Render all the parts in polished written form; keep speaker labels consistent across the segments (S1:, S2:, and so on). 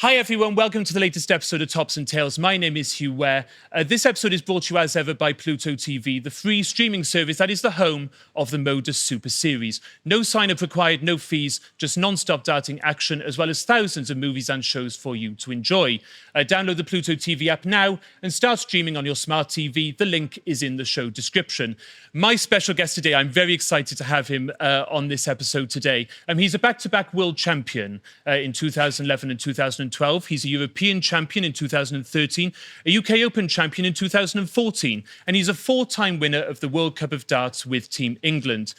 S1: Hi everyone, welcome to the latest episode of Tops and Tails. My name is Huw Ware. This episode is brought to you as ever by Pluto TV, the free streaming service that is the home of the MODUS Super Series. No sign-up required, no fees, just non-stop darting action, as well as thousands of movies and shows for you to enjoy. Download the Pluto TV app now and start streaming on your smart TV. The link is in the show description. My special guest today, I'm very excited to have him on this episode today. He's a back-to-back world champion in 2011 and 2012. He's a European champion in 2013, a UK Open champion in 2014, and he's a four-time winner of the World Cup of Darts with Team England.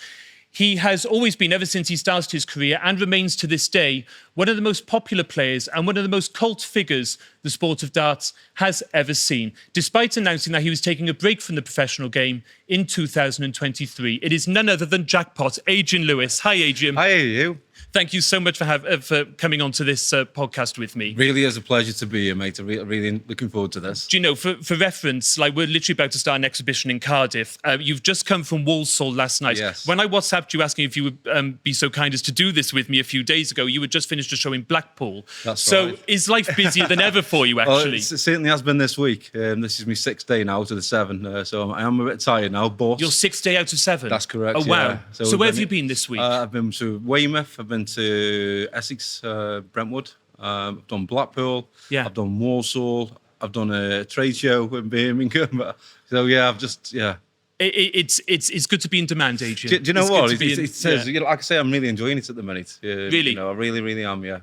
S1: He has always been, ever since he started his career, and remains to this day, one of the most popular players and one of the most cult figures the sport of darts has ever seen. Despite announcing that he was taking a break from the professional game in 2023, it is none other than jackpot Adrian Lewis. Hi, Adrian.
S2: Hi, you.
S1: Thank you so much for coming on to this podcast with me.
S2: Really is a pleasure to be here, mate. I'm really looking forward to this.
S1: Do you know, for reference, like we're literally about to start an exhibition in Cardiff. You've just come from Walsall last night.
S2: Yes.
S1: When I WhatsApped you asking if you would be so kind as to do this with me a few days ago, you had just finished a show in Blackpool.
S2: That's right.
S1: So is life busier than ever for you, actually?
S2: Well, it certainly has been this week. This is my sixth day now out of the seven, so I am a bit tired now, but...
S1: Your sixth day out of seven?
S2: That's correct,
S1: Oh, wow.
S2: yeah.
S1: So where have you been this week?
S2: I've been to Weymouth, I've been to Essex, Brentwood, I've done Blackpool,
S1: Yeah.
S2: I've done Walsall, I've done a trade show in Birmingham. So yeah, I've just, yeah.
S1: It's good to be in demand, Adrian.
S2: Do you know
S1: It's
S2: what?
S1: good to be
S2: It says, you know, like I say, I'm really enjoying it at the minute.
S1: Really?
S2: You know, I really am, yeah.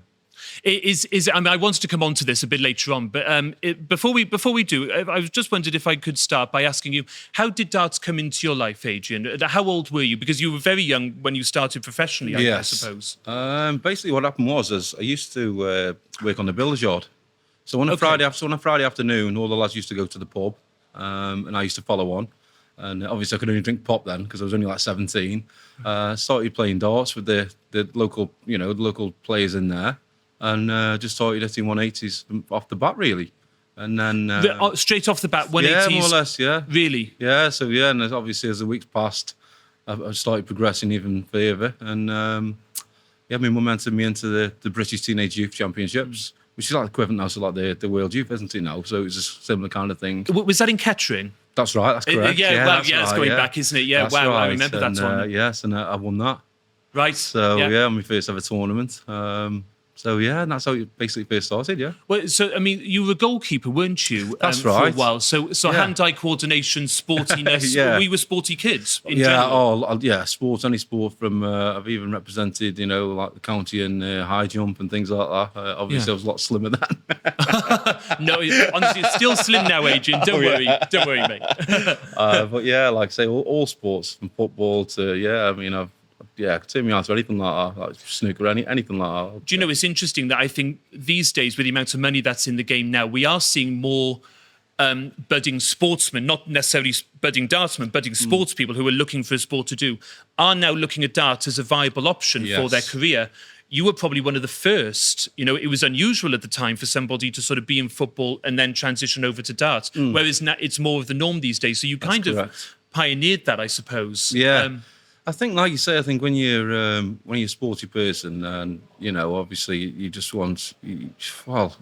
S1: I mean, I wanted to come on to this a bit later on, but before we do, I was just wondered if I could start by asking you, how did darts come into your life, Adrian? How old were you? Because you were very young when you started professionally, I suppose.
S2: Basically, what happened was I used to work on the billiards yard. So on a Friday afternoon, all the lads used to go to the pub, and I used to follow on. And obviously, I could only drink pop then because I was only like 17. Started playing darts with the local, the local players in there. And just started hitting 180s off the bat, really. And then...
S1: straight off the bat, 180s?
S2: Yeah, more or less, yeah.
S1: Really?
S2: Yeah, so yeah, and obviously as the weeks passed, I started progressing even further. And my mum entered me into the British Teenage Youth Championships, which is like the equivalent now to like the World Youth, isn't it now? So it was a similar kind of thing.
S1: Was that in Kettering?
S2: That's right, that's correct.
S1: That's going back, isn't it? Yeah,
S2: that's
S1: wow,
S2: right.
S1: I remember that one.
S2: Yes, and I won that.
S1: Right.
S2: So yeah, my first ever tournament. So yeah, and that's how it basically first started, yeah.
S1: Well, so I mean, you were a goalkeeper, weren't you?
S2: That's right.
S1: For a while. So hand-eye coordination, sportiness.
S2: Yeah.
S1: We were sporty kids. In general.
S2: Sports, any sport from. I've even represented, like the county in high jump and things like that. Obviously, I was a lot slimmer then.
S1: No, honestly, it's still slim now, Adrian. Don't worry, mate.
S2: But yeah, like I say, all sports from football to I could turn me on to anything like that, like snooker, anything like that.
S1: Do you know, it's interesting that I think these days, with the amount of money that's in the game now, we are seeing more budding sportsmen, not necessarily budding dartsmen, budding sports people who are looking for a sport to do, are now looking at darts as a viable option for their career. You were probably one of the first. It was unusual at the time for somebody to sort of be in football and then transition over to darts, whereas now it's more of the norm these days. So you kind of pioneered that, I suppose.
S2: Yeah. I think, like you say, when you're a sporty person, and obviously you just want, you just want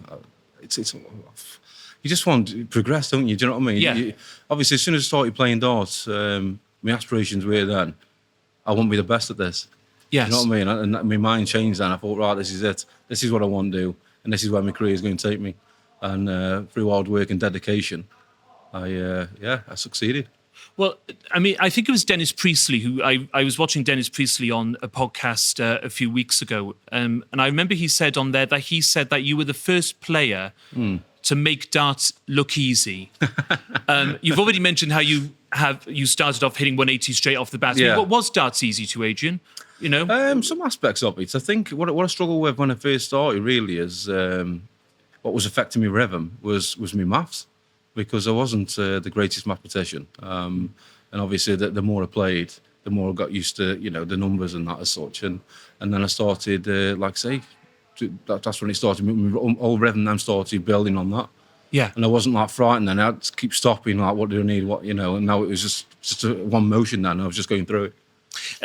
S2: to progress, don't you? Do you know what I mean?
S1: Yeah.
S2: Obviously, as soon as I started playing darts, my aspirations were then, I want to be the best at this.
S1: Yes.
S2: You know what I mean? And my mind changed then. I thought, right, this is it. This is what I want to do, and this is where my career is going to take me. And through hard work and dedication, I succeeded.
S1: Well, I mean, I think it was Dennis Priestley who I was watching Dennis Priestley on a podcast a few weeks ago, and I remember he said on there that you were the first player to make darts look easy. You've already mentioned how you started off hitting 180 straight off the bat.
S2: Yeah.
S1: I mean, what was darts easy to, Adrian?
S2: Some aspects of it. I think what I struggled with when I first started really is what was affecting my rhythm was my maths. Because I wasn't the greatest mathematician. And obviously, the more I played, the more I got used to, the numbers and that as such. And then I started, that's when it started. My whole rhythm then started building on that.
S1: Yeah.
S2: And I wasn't like frightened then. I'd keep stopping, like, what do I need? And now it was just one motion then. I was just going through it.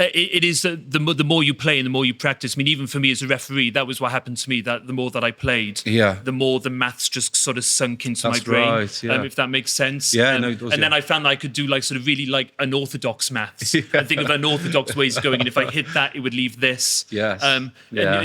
S1: It is the more you play and the more you practice. I mean, even for me as a referee, that was what happened to me. That the more that I played, the more the maths just sort of sunk into my brain.
S2: Right, yeah.
S1: If that makes sense.
S2: Yeah, no, it does,
S1: and then I found that I could do like sort of really like unorthodox maths and think of unorthodox ways of going. And if I hit that, it would leave this.
S2: Yes.
S1: And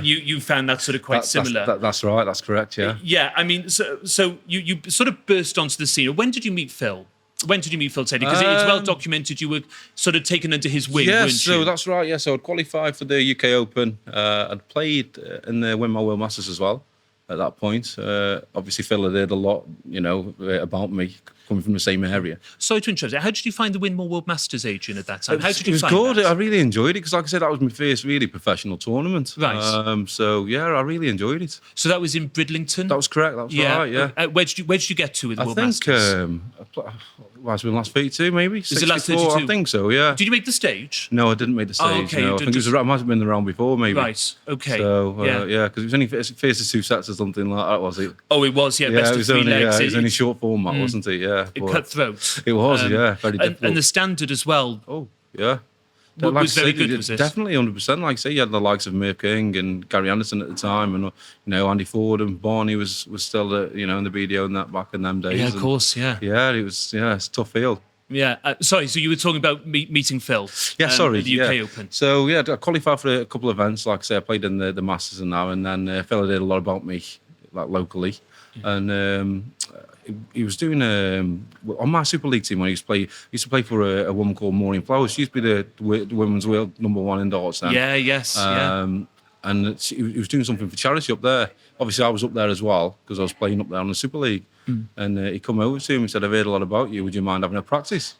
S1: you found that sort of quite similar.
S2: That's right. That's correct. Yeah.
S1: Yeah. I mean, so you sort of burst onto the scene. When did you meet Phil? When did you meet Phil Taylor? Because it's well documented you were sort of taken under his wing, weren't you?
S2: So that's right. Yeah, so I'd qualified for the UK Open. I'd played in the Win My World Masters as well at that point. Obviously, Phil had heard a lot, about me coming from the same area.
S1: Sorry to interrupt. How did you find the Win More World Masters, Adrian, at that time? How did you find
S2: good.
S1: that?
S2: I really enjoyed it because, like I said, that was my first really professional tournament.
S1: Right.
S2: So yeah, I really enjoyed it.
S1: So that was in Bridlington?
S2: That was correct. That was right. Yeah.
S1: Where did you get to with the World Masters?
S2: I think it's been last 32 maybe.
S1: Was it last
S2: 64,
S1: 32?
S2: I think so. Yeah.
S1: Did you make the stage?
S2: No, I didn't make the stage.
S1: Oh, okay.
S2: No, I think it might have been the round before maybe.
S1: Right. Okay.
S2: So because it was only first of two sets or something like that, was it?
S1: Oh, it was. Yeah. Best of three legs.
S2: It was only short format, wasn't it? Yeah.
S1: Cutthroat.
S2: It was. Very difficult.
S1: And the standard as well.
S2: Oh, yeah.
S1: Was very good, was it?
S2: Definitely 100%. Like I say, you had the likes of Merv King and Gary Anderson at the time, and Andy Ford and Barney was still in the BDO and that back in them days.
S1: Yeah, of course. Yeah.
S2: Yeah, it's a tough field.
S1: Yeah. Sorry. So you were talking about meeting Phil.
S2: Yeah. Sorry.
S1: At the UK Open.
S2: So I qualified for a couple of events. Like I say, I played in the Masters and now, and then Phil did a lot about me, like locally, and. He was doing on my Super League team when he used to play for a woman called Maureen Flowers. She used to be the women's world #1 in darts then.
S1: Yeah, yes,
S2: and he was doing something for charity up there. Obviously, I was up there as well because I was playing up there on the Super League. And he come over to him and said, "I've heard a lot about you. Would you mind having a practice?"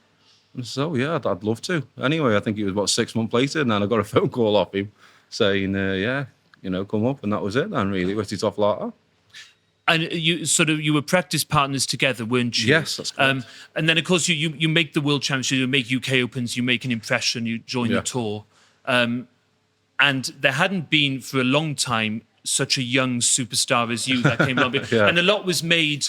S2: And I said, "Oh yeah, I'd love to." Anyway, I think it was about 6 months later, and then I got a phone call off him saying, come up, and that was it. Then really, went it off like that.
S1: And you were practice partners together, weren't you?
S2: Yes, that's correct.
S1: And then, of course, you make the World Championship, you make UK Opens, you make an impression, you join the tour. And there hadn't been for a long time such a young superstar as you that came along. And a lot was made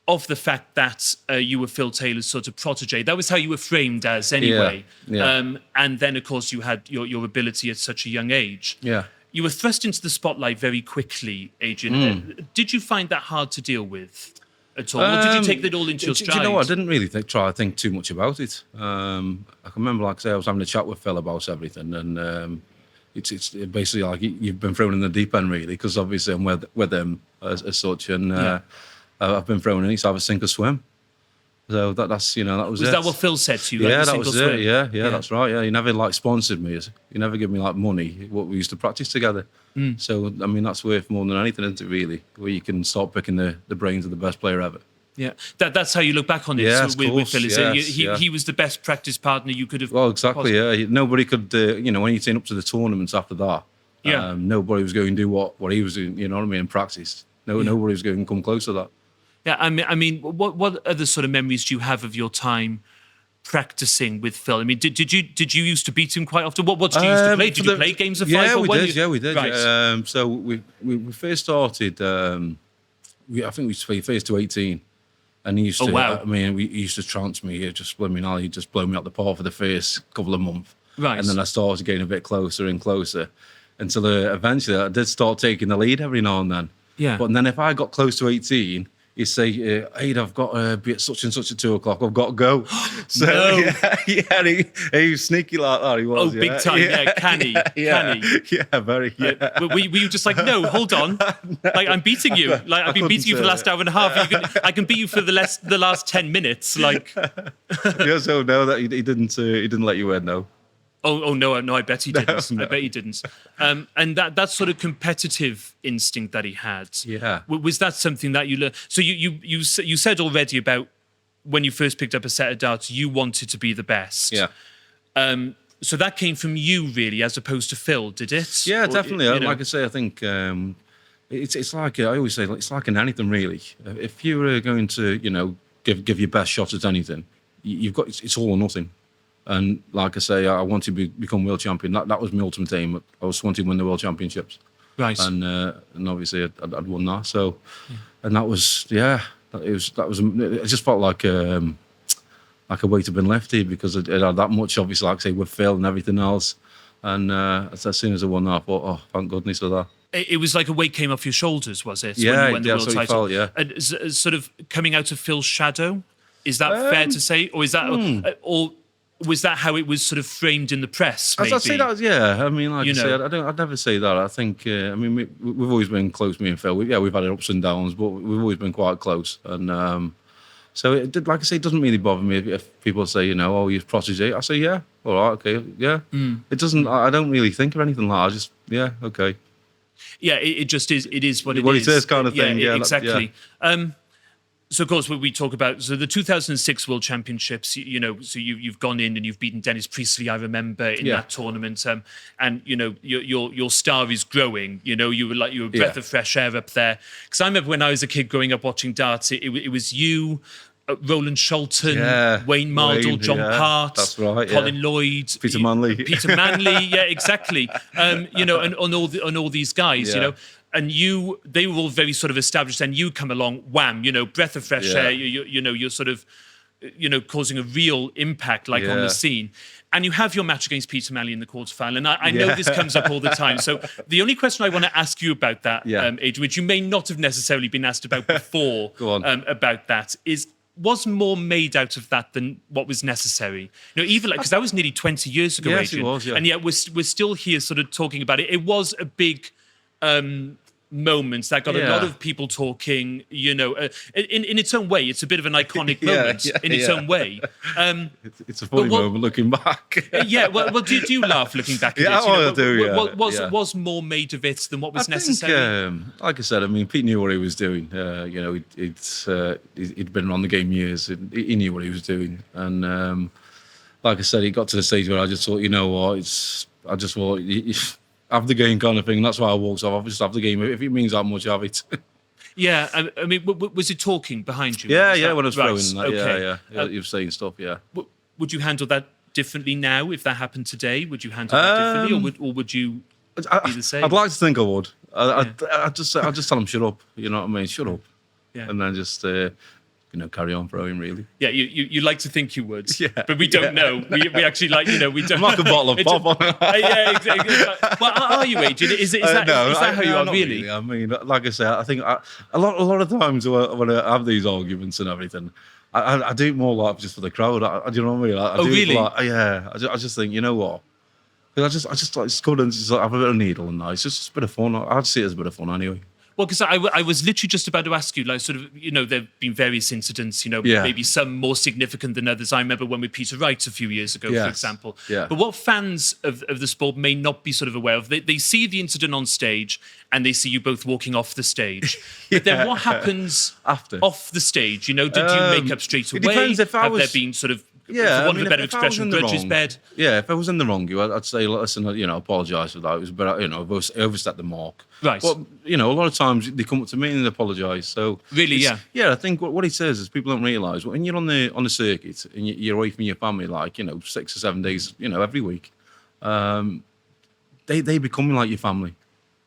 S1: of the fact that you were Phil Taylor's sort of protege. That was how you were framed as anyway.
S2: Yeah.
S1: And then, of course, you had your ability at such a young age.
S2: Yeah.
S1: You were thrust into the spotlight very quickly, Adrian. Did you find that hard to deal with at all? Or did you take that all into your stride?
S2: Do you know what? I didn't really try to think too much about it. I can remember, like I say, I was having a chat with Phil about everything, and it's basically like you've been thrown in the deep end, really, because obviously I'm with him as such, and I've been thrown in. It's either sink or swim. So that was it.
S1: Was that what Phil said to you?
S2: Yeah, that was it. Yeah, that's right. Yeah, he never sponsored me. He never gave me money. What we used to practice together. So I mean, that's worth more than anything, isn't it? Really, where you can start picking the brains of the best player ever.
S1: Yeah, that's how you look back on it.
S2: Yeah,
S1: with Phil. He was the best practice partner you could have.
S2: Well, exactly. Yeah, nobody could. When you turn up to the tournaments after that, nobody was going to do what he was doing. You know what I mean? In practice, nobody was going to come close to that.
S1: Yeah, I mean, what other sort of memories do you have of your time practicing with Phil? I mean, did you used to beat him quite often? What did you used to play? Did you play games of five?
S2: Yeah, we did.
S1: Right.
S2: So we first started. I think we used to play first to 18, and he used to.
S1: Wow.
S2: I mean, he used to trance me. He'd just blow me out the park for the first couple of months.
S1: Right.
S2: And then I started getting a bit closer and closer, until eventually I did start taking the lead every now and then.
S1: Yeah.
S2: But then if I got close to 18. You say, "Hey, I've got to be at such and such at 2:00. I've got to go." So
S1: No.
S2: he was sneaky like that. He was.
S1: Oh, big time, canny.
S2: Yeah, very. Yeah.
S1: Were you just like, no, hold on, like I'm beating you, like I've been beating you for the last hour and a half. I can beat you for the last 10 minutes, like.
S2: Yeah, so no, that he didn't let you win, no.
S1: Oh no, I bet he didn't.
S2: No.
S1: I bet he didn't. And that sort of competitive instinct that he had.
S2: Yeah.
S1: Was that something that you learned? So you said already about when you first picked up a set of darts, you wanted to be the best.
S2: Yeah.
S1: So that came from you really, as opposed to Phil, did it?
S2: Yeah, definitely. Like I say, I think it's like I always say, it's like in anything really. If you're going to give your best shot at anything, you've got it's all or nothing. And like I say, I wanted to become world champion. That was my ultimate aim. I was wanting to win the world championships.
S1: Right.
S2: And obviously I'd won that. So, and that was it just felt like a weight had been lifted because it had that much, obviously, like I say, with Phil and everything else. And as soon as I won that, I thought, oh, thank goodness for that.
S1: It was like a weight came off your shoulders, was it?
S2: Yeah,
S1: when you won the
S2: yeah,
S1: world
S2: that's what it
S1: title?
S2: felt, yeah.
S1: And sort of coming out of Phil's shadow, is that fair to say, or is that, or was that how it was sort of framed in the press? Maybe?
S2: I'd say that, yeah. I mean, like
S1: You
S2: I
S1: know.
S2: said, I'd never say that. I think, I mean, we've always been close, me and Phil. We've had ups and downs, but we've always been quite close. And so it did, like I say, it doesn't really bother me if people say, you know, oh, you're protege. I say, yeah, all right, okay, yeah. It doesn't. I don't really think of anything like that. I just, yeah, okay.
S1: Yeah, it just is. It is what it is.
S2: What it is, kind of thing. Yeah,
S1: exactly. So, of course, what we talk about, so the 2006 World Championships, you know, so you've gone in and you've beaten Dennis Priestley, I remember, in that tournament. And, you know, your star is growing. You know, you were a breath of fresh air up there. Because I remember when I was a kid growing up watching darts, it was you, Roland Sholton, Wayne Mardle, John Part,
S2: that's right,
S1: Colin Lloyd,
S2: Peter Manley.
S1: Peter Manley, yeah, exactly. You know, and on all these guys, you know. And they were all very sort of established, and you come along, wham, you know, breath of fresh air, you know, you're sort of, you know, causing a real impact, like on the scene. And you have your match against Peter Manley in the quarterfinal. And I know this comes up all the time. So the only question I want to ask you about that, Adrian, which you may not have necessarily been asked about before, about that, was more made out of that than what was necessary? You know, even like, because that was nearly 20 years ago,
S2: yes,
S1: Adrian.
S2: It was, yeah.
S1: And yet we're still here sort of talking about it. It was a big moments that got a lot of people talking, you know, in its own way. It's a bit of an iconic moment in its own way.
S2: It's a funny moment looking back.
S1: Well, do you laugh looking back at it?
S2: I do,
S1: Was more made of it than what was necessary?
S2: Think, like I said, I mean, Pete knew what he was doing. You know, he'd been on the game years. He knew what he was doing. And like I said, he got to the stage where I just thought, you know what, I just thought... have the game kind of thing. That's why I walked off. I'll just have the game. If it means that much, have it.
S1: Yeah, I mean, was it talking behind you?
S2: Yeah, when I was throwing that.
S1: Okay.
S2: Yeah. You were saying stuff, yeah.
S1: Would you handle that differently now if that happened today? Would you handle that differently, or would you be the same?
S2: I'd like to think I would. I'd just tell him, shut up. You know what I mean? Shut up.
S1: Yeah.
S2: And then just... you know, carry on throwing, really.
S1: Yeah, you like to think you would, but we don't know. We actually like, you know, we don't.
S2: I'm like a bottle of pop on it.
S1: Yeah, exactly. Well, are you, Adrian? Is that how you are, really?
S2: I mean, like I say, I think a lot of times when I have these arguments and everything, I do it more like just for the crowd. Do you know what I mean? I do
S1: really?
S2: I just think, you know what? Because I just like it's good and just like have a bit of needle and that. It's just a bit of fun. I'd see it as a bit of fun anyway.
S1: Well, because I was literally just about to ask you, like, sort of, you know, there have been various incidents, you know, maybe some more significant than others. I remember when with Peter Wright a few years ago, for example. Yeah. But what fans of the sport may not be sort of aware of, they see the incident on stage and they see you both walking off the stage. But then what happens
S2: after?
S1: Off the stage? You know, did you make up straight away?
S2: It depends if I
S1: Have
S2: was...
S1: there been sort of...
S2: Yeah,
S1: for want of a better expression, grudges bed.
S2: Yeah, if I was in the wrong, I'd say, listen, you know, apologise for that. It was a bit, you know, I overstepped the mark.
S1: Right.
S2: But, you know, a lot of times they come up to me and they apologise. So
S1: really, yeah.
S2: Yeah, I think what he says is people don't realise when you're on the circuit and you're away from your family, like, you know, 6 or 7 days, you know, every week, they become like your family.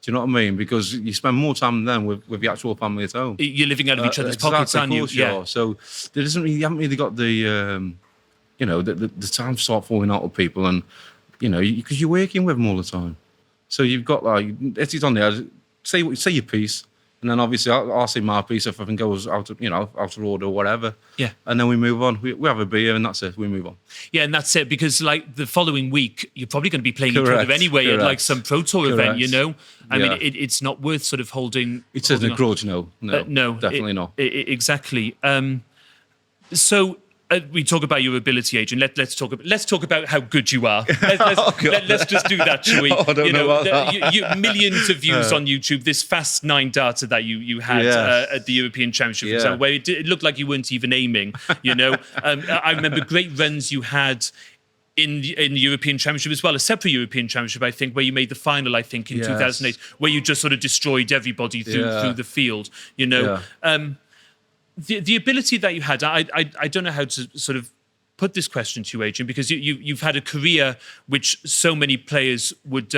S2: Do you know what I mean? Because you spend more time then with the actual family at home.
S1: You're living out of each other's pockets, aren't you?
S2: Yeah. So there you haven't really got the... you know, the time start falling out of people, and you know, because you're working with them all the time, so you've got like it's on there. Say your piece, and then obviously I'll say my piece if I think goes out of order or whatever. Yeah, and then we move on. We have a beer, and that's it. We move on.
S1: Yeah, and that's it because like the following week you're probably going to be playing each other anyway at like some Pro Tour event. You know, I mean, it's not worth sort of holding.
S2: It isn't a grudge, no, definitely not.
S1: Exactly. So. We talk about your ability, Adrian. Let's talk about how good you are. Let's just do that, shall we?
S2: I don't know about that.
S1: Millions of views on YouTube. This fast 9 data that you had at the European Championship, for example, where it looked like you weren't even aiming. You know, I remember great runs you had in the European Championship as well, a separate European Championship, I think, where you made the final, I think, in 2008, where you just sort of destroyed everybody through the field. You know. The ability that you had, I don't know how to sort of put this question to you, Adrian, because you've had a career which so many players would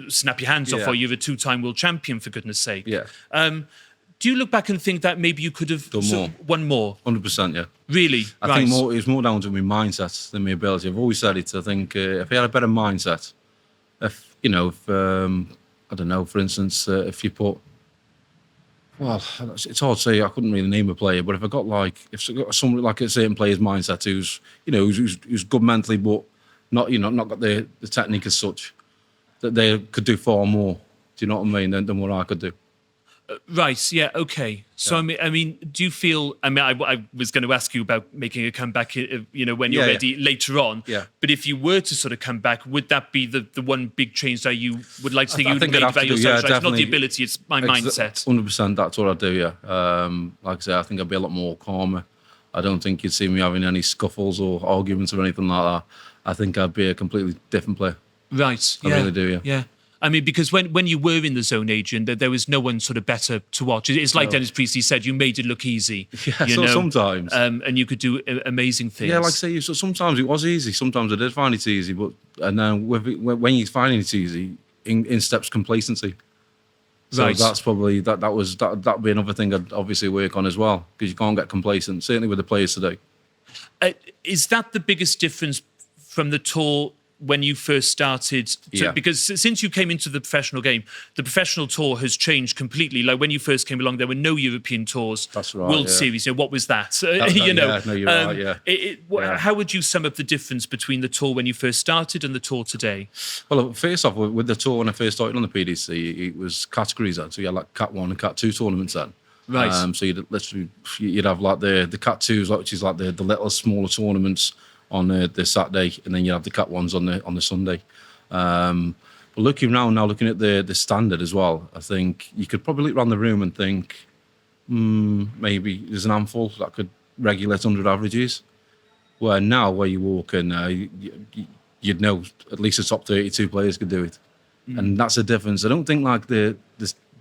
S1: snap your hands off, or you're a 2-time world champion, for goodness sake. Yeah. Do you look back and think that maybe you could have won more?
S2: 100%, yeah.
S1: Really?
S2: I think it's more down to my mindset than my ability. I've always said it. I think if I had a better mindset, if I don't know, for instance, if you put, well, it's hard to say. I couldn't really name a player, but if I got if I got somebody like a certain player's mindset who's good mentally, but not got the technique as such, that they could do far more. Do you know what I mean? Than what I could do.
S1: Right. Yeah. Okay. So I mean, do you feel? I mean, I was going to ask you about making a comeback. When you're ready later on.
S2: Yeah.
S1: But if you were to sort of come back, would that be the one big change that you would like to think you would have made about yourself? Right? It's not the ability; it's my mindset.
S2: 100%. That's what I do. Yeah. Like I say, I think I'd be a lot more calmer. I don't think you'd see me having any scuffles or arguments or anything like that. I think I'd be a completely different player.
S1: Right.
S2: I really do. Yeah.
S1: Yeah. I mean, because when you were in the zone, Adrian, there was no one sort of better to watch. It's like Dennis Priestley said, you made it look easy.
S2: Yeah, sometimes.
S1: And you could do amazing things.
S2: Yeah, like I say, sometimes it was easy. Sometimes I did find it easy. And then when you find it easy, in steps complacency. So that's probably, that'd be another thing I'd obviously work on as well, because you can't get complacent, certainly with the players today.
S1: Is that the biggest difference from the tour when you first started? Because since you came into the professional game, the professional tour has changed completely. Like when you first came along, there were no European tours.
S2: That's right.
S1: World Series. What was that?
S2: No, you're right. Yeah.
S1: How would you sum up the difference between the tour when you first started and the tour today?
S2: Well, first off, with the tour when I first started on the PDC, it was categories then. So you had like Cat 1 and Cat 2 tournaments then.
S1: Right.
S2: So you'd have like the Cat 2s, which is like the little smaller tournaments on the Saturday, and then you have the Cat 1s on the Sunday. But looking at the standard as well, I think you could probably look around the room and think, maybe there's an handful that could regulate 100 averages. Where now, where you walk in, you'd know at least the top 32 players could do it, and that's the difference. I don't think like the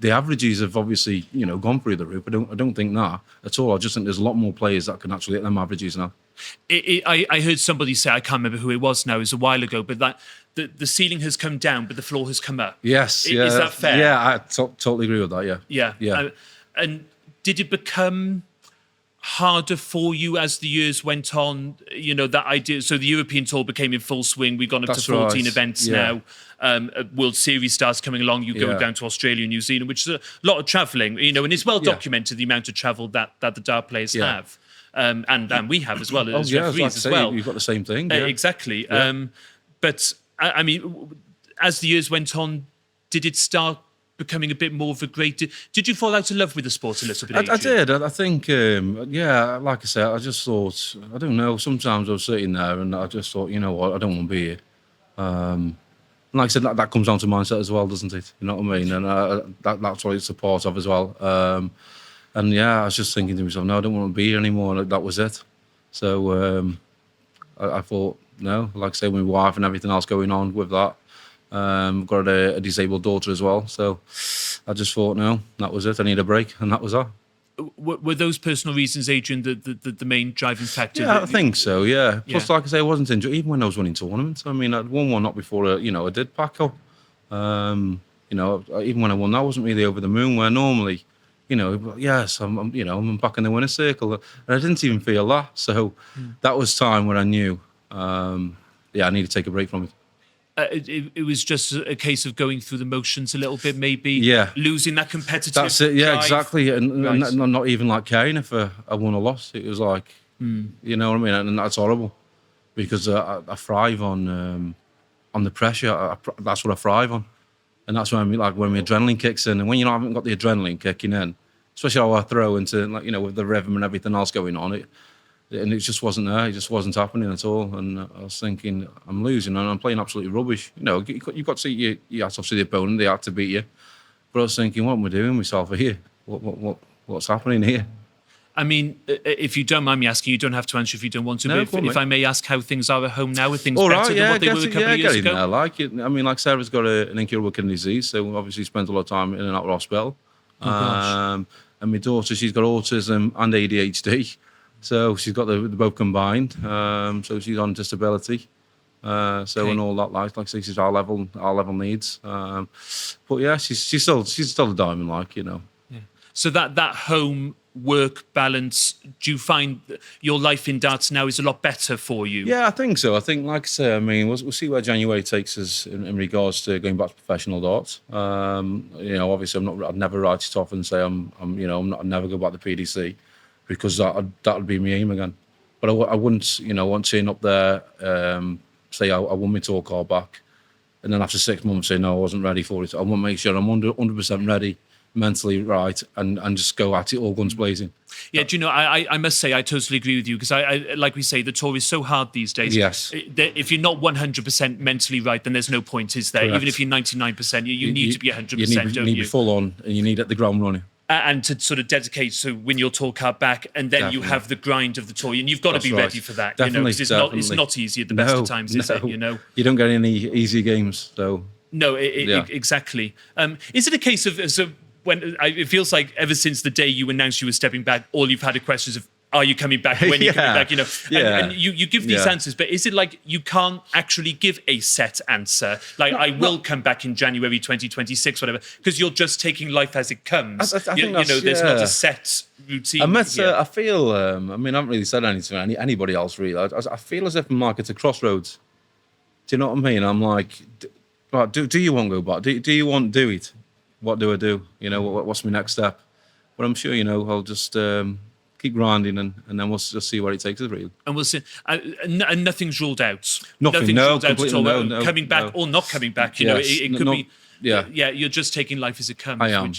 S2: averages have obviously gone through the roof. I don't think that at all. I just think there's a lot more players that can actually hit them averages now.
S1: I heard somebody say, I can't remember who it was now, it was a while ago, but that the ceiling has come down, but the floor has come up.
S2: Yes.
S1: Is that fair?
S2: Yeah, I totally agree with that, yeah.
S1: Yeah. And did it become harder for you as the years went on? That idea. So the European tour became in full swing. We've gone up to 14 events now. World Series starts coming along. You go down to Australia and New Zealand, which is a lot of travelling, and it's well documented the amount of travel that the dart players have. And we have as well as referees as well.
S2: You've got the same thing.
S1: Exactly. Yeah. But I mean, as the years went on, did it start becoming a bit more of a great... Did you fall out of love with the sport a little bit, Adrian?
S2: I did. I think, like I said, I just thought, I don't know, sometimes I was sitting there and I just thought, you know what, I don't want to be here. And like I said, that comes down to mindset as well, doesn't it? You know what I mean? And that's what it's a part of as well. And I was just thinking to myself, no, I don't want to be here anymore. And that was it. So I thought, no, like I say, with my wife and everything else going on with that, got a disabled daughter as well. So I just thought, no, that was it. I need a break. And that was that.
S1: Were those personal reasons, Adrian, the main driving factor?
S2: Yeah, I think so, yeah. Plus, like I say, I wasn't enjoying, even when I was winning tournaments. I mean, I'd won one not before, I did pack up. Even when I won, that wasn't really over the moon, where normally, yes, I'm back in the winner's circle. And I didn't even feel that. So that was time when I knew, I need to take a break from it.
S1: It was just a case of going through the motions a little bit, maybe losing that competitive
S2: That's it, yeah,
S1: drive.
S2: Exactly. And not even like caring if I won or lost. It was like, you know what I mean? And that's horrible because I thrive on the pressure. That's what I thrive on. And that's when my adrenaline kicks in. And when you haven't got the adrenaline kicking in, especially how I throw into, with the rhythm and everything else going on, and it just wasn't there. It just wasn't happening at all. And I was thinking, I'm losing and I'm playing absolutely rubbish. You've got to see you have to see the opponent. They had to beat you. But I was thinking, what am I doing myself here? What's happening here?
S1: I mean, if you don't mind me asking, you don't have to answer if you don't want to.
S2: No,
S1: but if I may ask how things are at home now, are things
S2: all
S1: better
S2: right,
S1: than what they were a couple of years ago?
S2: I like it. I mean, like Sarah's got an incurable kidney disease, so obviously spends a lot of time in and out of hospital. And my daughter, she's got autism and ADHD. So she's got the both combined. So she's on disability. And all that, like I say, she's our level needs. But yeah, she's still a diamond,
S1: So that home work balance, do you find that your life in darts now is a lot better for you?
S2: Yeah, I think so. I think, like I say, I mean, we'll see where January takes us in regards to going back to professional darts. Obviously, I'd never write it off and say I'd never go back to PDC, because that would be my aim again. But I wouldn't, want to turn up there, say I won my tour card back, and then after 6 months say no, I wasn't ready for it. I want to make sure I'm 100% ready, mentally right, and just go at it all guns blazing.
S1: Yeah, do you know, I must say I totally agree with you, because I like we say, the tour is so hard these days.
S2: Yes.
S1: If you're not 100% mentally right, then there's no point, is there?
S2: Correct.
S1: Even if you're 99%, you need to be 100%,
S2: you need to be full on, and you need to hit the ground running.
S1: And to sort of dedicate to win your tour card back, and then
S2: Definitely.
S1: You have the grind of the tour, and you've got to be ready for that.
S2: Definitely,
S1: because it's not easy at the best of times, is it?
S2: You don't get any easy games, so.
S1: No, exactly. Is it a case of when it feels like ever since the day you announced you were stepping back, all you've had are questions of, are you coming back? When are you coming back? And you give these answers, but is it like you can't actually give a set answer? Like, I will come back in January 2026, whatever, because you're just taking life as it comes.
S2: I think
S1: there's not a set routine.
S2: I feel, I haven't really said anything to anybody else, really. I feel as if I'm like, it's a crossroads. Do you know what I mean? I'm like, do you want to go back? Do you want to do it? What do I do? What's my next step? But I'm sure, I'll just keep grinding, and then we'll just see where it takes us, really.
S1: And we'll see. And nothing's ruled out.
S2: Nothing's
S1: ruled out at all.
S2: No,
S1: coming back or not coming back. It could be. Yeah. You're just taking life as it comes.
S2: I am.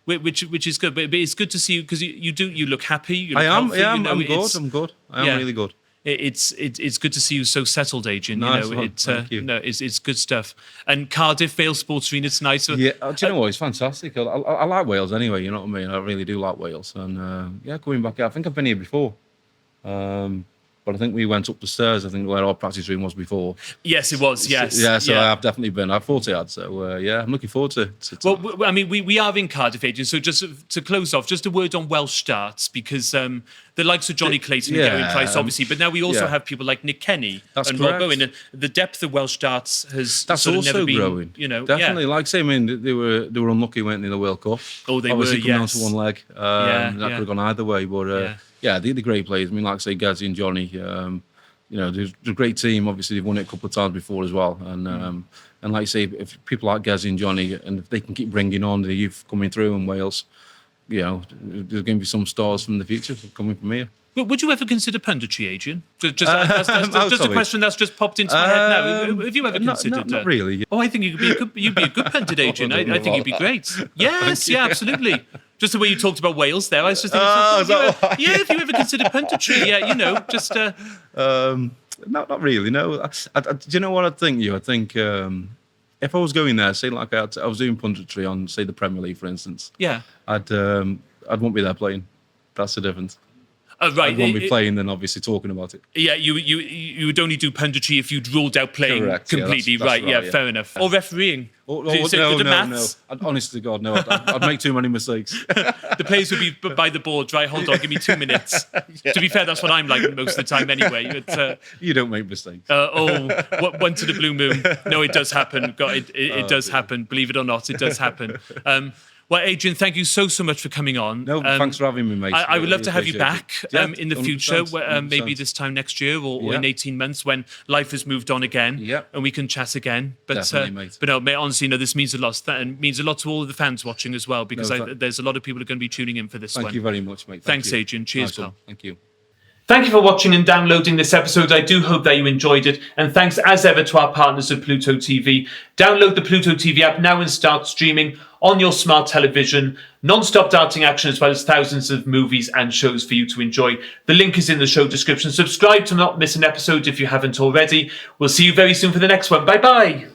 S1: Which is good. But it's good to see you, because you look happy. You look
S2: I am.
S1: healthy,
S2: Yeah, I'm good. I am really good.
S1: It's good to see you so settled, Adrian.
S2: Nice one. Thank you.
S1: It's good stuff. And Cardiff, Vale Sports Arena tonight. So,
S2: yeah, do you know what? It's fantastic. I like Wales anyway. You know what I mean? I really do like Wales. And coming back, I think I've been here before. But I think we went up the stairs, I think, where our practice room was before.
S1: Yes, it was, yes.
S2: Yeah, so I have definitely been. I thought I had, so I'm looking forward to
S1: Well, I mean, we are in Cardiff, Adrian, so just to close off, just a word on Welsh darts, because the likes of Johnny Clayton and Gary Price, obviously, but now we also have people like Nick Kenny and Rob Owen, and the depth of Welsh darts has never been
S2: growing. Definitely, like say, they were unlucky, weren't they, in the World Cup?
S1: Oh, they
S2: obviously
S1: were,
S2: coming down to one leg. That could have gone either way, but they're great players. I mean, like say, Gazzy and Johnny. They're a great team. Obviously, they've won it a couple of times before as well. And like I say, if people like Gazzy and Johnny, and if they can keep bringing on the youth coming through in Wales, there's going to be some stars from the future coming from here.
S1: But would you ever consider punditry, Adrian? Just a question that's just popped into my head now. Have you ever considered?
S2: Not really.
S1: Oh, I think you'd be a good pundit, Adrian. I think you'd be great. Yes, absolutely. Just the way you talked about Wales there, I was just thinking, if you ever considered punditry, just.
S2: Not really. No. Do you know what I think? I think if I was going there, say like I was doing punditry on, say, the Premier League, for instance.
S1: Yeah.
S2: I won't be there playing. That's the difference.
S1: Right.
S2: I won't be playing, then obviously talking about it.
S1: Yeah, you would only do punditry if you'd ruled out playing completely.
S2: That's right,
S1: fair enough. Or refereeing.
S2: No. Honest to God, no. I'd make too many mistakes.
S1: The players would be by the board, right? Hold on, give me 2 minutes. To be fair, that's what I'm like most of the time anyway.
S2: You don't make mistakes.
S1: One to the blue moon. No, it does happen. It does happen. Believe it or not, it does happen. Well, Adrian, thank you so much for coming on.
S2: No, thanks for having me, mate.
S1: I would love to have you back in the future, maybe this time next year or in 18 months when life has moved on again, and we can chat again. But,
S2: definitely, mate.
S1: But no, mate, honestly, this means a lot, and means a lot to all of the fans watching as well, because there's a lot of people who are going to be tuning in for this one.
S2: Thank you very much, mate.
S1: Thanks, Adrian. Cheers, pal.
S2: Thank you.
S1: Thank you for watching and downloading this episode. I do hope that you enjoyed it. And thanks as ever to our partners at Pluto TV. Download the Pluto TV app now and start streaming on your smart television. Non-stop darting action, as well as thousands of movies and shows for you to enjoy. The link is in the show description. Subscribe to not miss an episode if you haven't already. We'll see you very soon for the next one. Bye-bye.